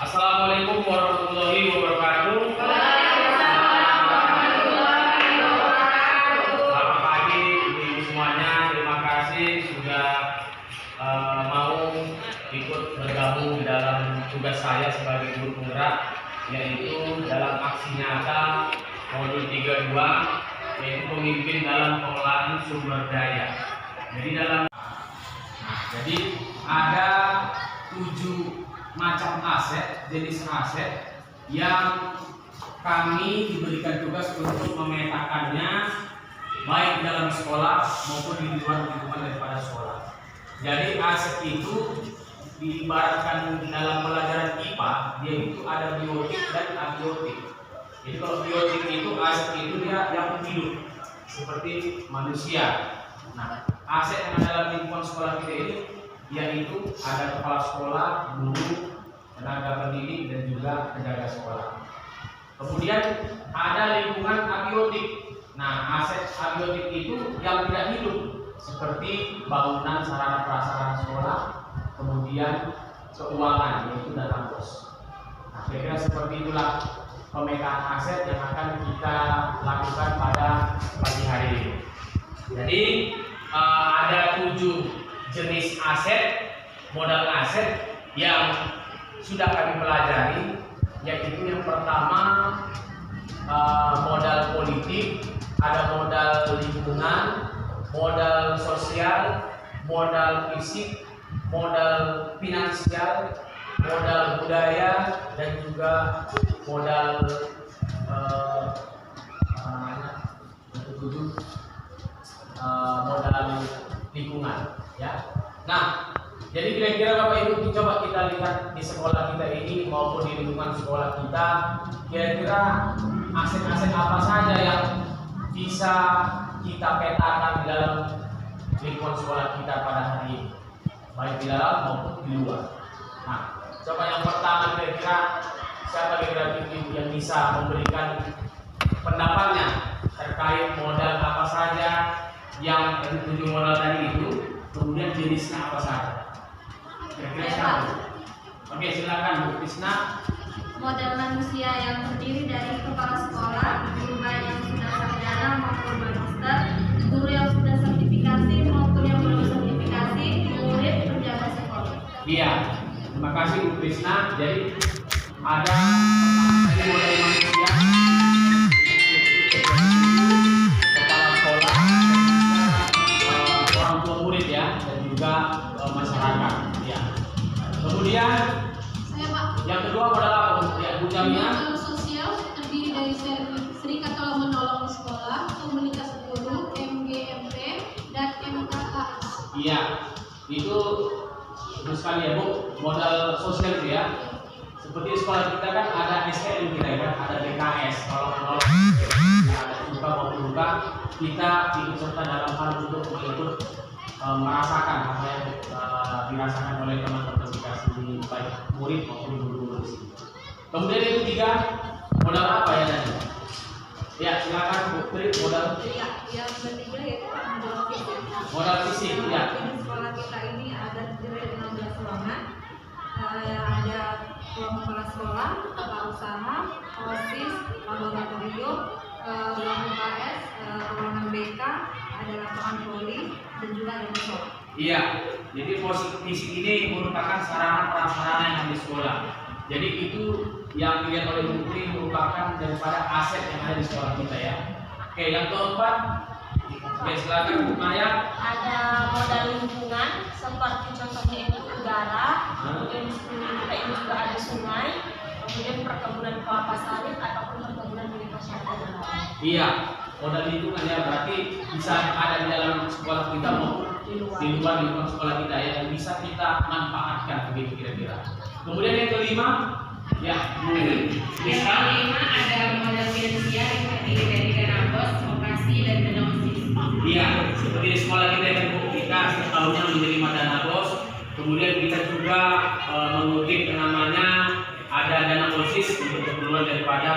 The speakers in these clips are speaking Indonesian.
Assalamualaikum warahmatullahi wabarakatuh. Selamat pagi ibu semuanya. Terima kasih sudah mau ikut bergabung di dalam tugas saya sebagai guru penggerak, yaitu dalam aksi nyata modul 32, yaitu pemimpin dalam pengelolaan sumber daya. Jadi ada 7 macam aset, jenis aset yang kami diberikan tugas untuk memetakannya baik di dalam sekolah maupun di luar lingkungan daripada sekolah. Jadi aset itu diibaratkan dalam pelajaran IPA, yaitu ada biotik dan abiotik. Jadi kalau biotik itu aset itu dia yang hidup seperti manusia. Nah, aset yang ada dalam lingkungan sekolah kita ini yaitu ada kepala sekolah, guru, tenaga pendidik, dan juga penjaga sekolah. Kemudian ada lingkungan abiotik. Nah, aset abiotik itu yang tidak hidup seperti bangunan, sarana prasarana sekolah, kemudian keuangan yaitu dana bos. Nah, kira-kira seperti itulah pemetaan aset yang akan kita lakukan pada pagi hari ini. Jadi ada 7 jenis aset, modal aset yang sudah kami pelajari, yaitu yang pertama modal politik, ada modal lingkungan, modal sosial, modal fisik, modal finansial, modal budaya, dan juga modal modal lingkungan, ya. Nah, jadi kira-kira Bapak Ibu coba kita lihat di sekolah kita ini maupun di lingkungan sekolah kita, kira-kira aset-aset apa saja yang bisa kita petakan di dalam lingkungan sekolah kita pada hari ini, baik di dalam maupun di luar. Nah, coba yang pertama kira-kira siapa kira-kira yang bisa memberikan pendapatnya terkait modal apa saja yang 7 modal tadi itu, kemudian jenisnya apa saja? Kira-kira siapa? Oke, silakan Bu Krisna. Modal manusia yang terdiri dari kepala sekolah, guru yang sudah sarjana maupun magister, guru yang sudah sertifikasi maupun yang belum sertifikasi, murid, penjaga sekolah. Iya, terima kasih Bu Krisna. Jadi ada modal manusia, kepala sekolah, orang tua murid ya, dan juga masyarakat. Ya. Kemudian yang kedua modal apa? Ya, Bu Jamia. Modal sosial terdiri dari Serikat Tolong Menolong Sekolah, Komunitas Guru, MGMP, dan MKKS. Iya, itu terus sekali ya Bu, modal sosial itu ya. Seperti di sekolah kita kan ada SLU kita ya, ada BKS, Tolong Menolong, ada suka maupun duka, kita ikut serta dalam hal untuk merasakan apa yang dirasakan oleh teman-teman di baik murid maupun guru-guru di sini. Kemudian yang ketiga, modal apa ya tadi? Ya, silakan Bu Tri, modal. Ya, yang ketiga yaitu modal fisik. Modal fisik, ya. Di sekolah kita ini ada terdiri dari 16 ruangan. Ada ruang kepala sekolah, kepala usaha, OSIS, laboratorium, ruang UKS, ruangan BK, ada lapangan voli, dan juga ada musola. Iya, jadi fisik ini merupakan sarana prasarana yang ada di sekolah. Jadi itu yang dilihat oleh Bu Tri merupakan daripada aset yang ada di sekolah kita ya. Oke, yang keempat, silakan Bu Maya. Ada modal lingkungan seperti contohnya itu udara, kemudian di sekeliling kita ini juga ada sungai, kemudian perkebunan kelapa sawit ataupun perkebunan milik masyarakat. Iya, modal lingkungan ya, berarti bisa ada di dalam sekolah kita maupun di luar lingkungan sekolah kita ya, yang bisa kita manfaatkan begitu kira-kira. Kemudian yang kelima, ya Bu. Yang kelima ada modal finansial yang terdiri dari dana bos, vokasi, dan dana OSIS. Iya, seperti di sekolah kita kan Bu, kita setiap tahunnya menerima dana bos, kemudian kita juga mengutip namanya ada dana OSIS untuk keperluan daripada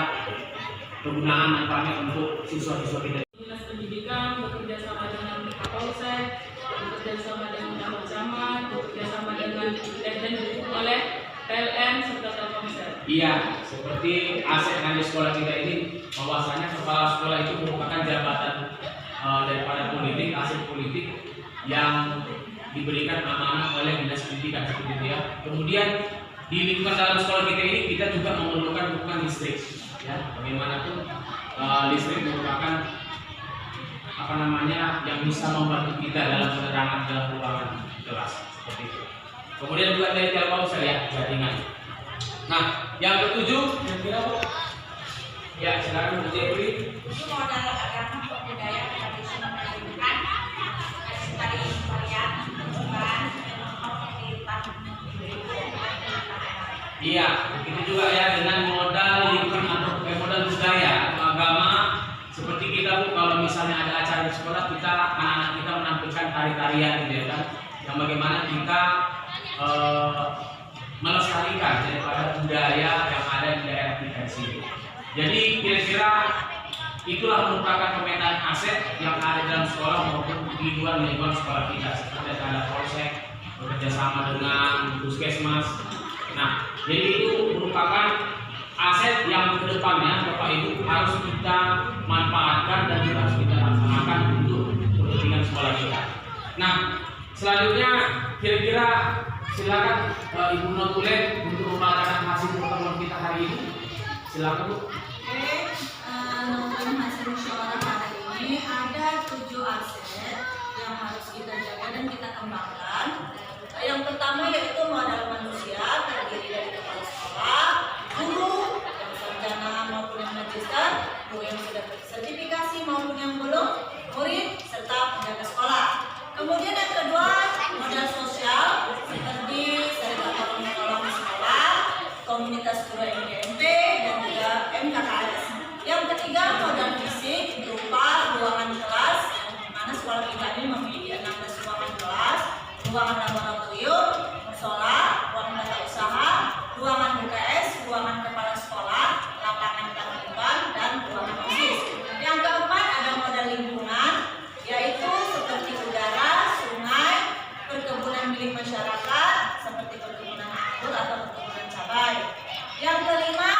kegunaan manfaatnya untuk siswa-siswa kita. Dinas Pendidikan bekerja sama dengan Kapolsek, bekerja sama dengan Camat, bekerja sama dengan dan didukung oleh PLN serta Telkomsel. Iya, seperti aset yang di sekolah kita ini, bahwasanya kepala sekolah itu merupakan jabatan daripada politik, aset politik yang diberikan amanah oleh dinas pendidikan seperti itu ya. Kemudian di lingkungan dalam sekolah kita ini kita juga memerlukan dukungan listrik, ya. Bagaimanapun listrik merupakan yang bisa membantu kita dalam penerangan dalam ruangan kelas seperti itu. Kemudian juga dari Telkomsel ya, jaringan. Nah, yang ketujuh, kira-kira Bu? Ya, silakan Bu Jepri. Itu modal agama budaya tradisi mengajukan tadi varian bukan Iya, begitu juga ya dengan modal lingkungan atau modal budaya atau agama. Seperti kita Bu, kalau misalnya ada acara di sekolah, kita anak-anak kita menampilkan tari-tarian gitu ya kan, yang bagaimana kita melestarikan daripada budaya yang ada di daerah kita di sini. Jadi kira-kira itulah merupakan pemetaan aset yang ada dalam sekolah maupun di luar lingkungan sekolah kita, seperti ada polsek bekerja sama dengan puskesmas. Nah, jadi itu merupakan aset yang kedepannya Bapak Ibu harus kita manfaatkan dan juga harus kita laksanakan untuk kepentingan sekolah kita. Nah, selanjutnya kira-kira silakan Ibu Notulen untuk membacakan hasil pertemuan kita hari ini. Silakan Bu. Oke, Notulen hasil musyawarah hari ini ada 7 aset yang harus kita jaga dan kita kembangkan. Yang pertama yaitu modal manusia terdiri dari kepala sekolah, guru yang sarjana maupun yang magister, guru yang sudah bersertifikasi maupun yang belum, murid serta penjaga sekolah. Kemudian yang kedua modal sosial seperti serikat tolong sekolah, komunitas guru MGMP dan juga MKKS. Yang ketiga modal fisik berupa ruangan kelas, di mana sekolah kita ini memiliki 16 ruangan kelas, ruangan laboratorium, musola, ruangan tata usaha, ruangan UKS, ruangan kepala sekolah, lapangan tangkipan dan ruangan OSIS. Yang keempat ada modal lingkungan, yaitu seperti udara, sungai, perkebunan milik masyarakat seperti perkebunan anggur atau perkebunan cabai. Yang kelima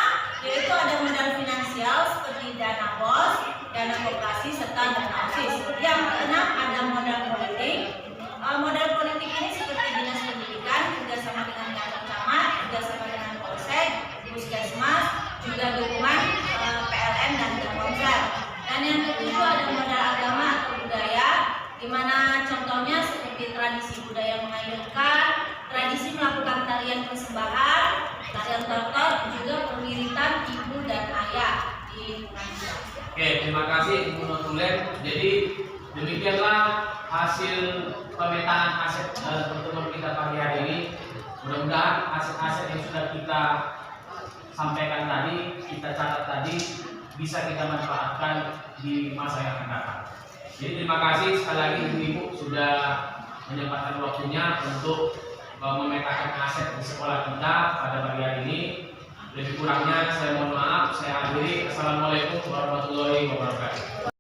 yaitu ada modal finansial seperti dana BOS, dana koperasi serta dana OSIS. Yang keenam ada modal politik. Modal politik ini seperti dinas pendidikan kerjasama dengan kantor camat, kerjasama dengan polsek, puskesmas, juga dukungan PLN dan Telkomsel. Dan yang ketujuh ada modal agama atau budaya, di mana contohnya seperti tradisi budaya mengayunkan, tradisi melakukan tarian persembahan, tarian tortor, juga perwiritan ibu dan ayah di lingkungan kita. Oke, terima kasih Ibu Notulen. Jadi demikianlah hasil pemetaan aset pertemuan kita pagi hari ini. Mudah-mudahan aset-aset yang sudah kita sampaikan tadi, kita catat tadi, bisa kita manfaatkan di masa yang akan datang. Jadi terima kasih sekali lagi Ibu sudah menyempatkan waktunya untuk memetakan aset di sekolah kita pada pagi hari ini. Lebih kurangnya saya mohon maaf. Saya akhiri. Assalamualaikum warahmatullahi wabarakatuh.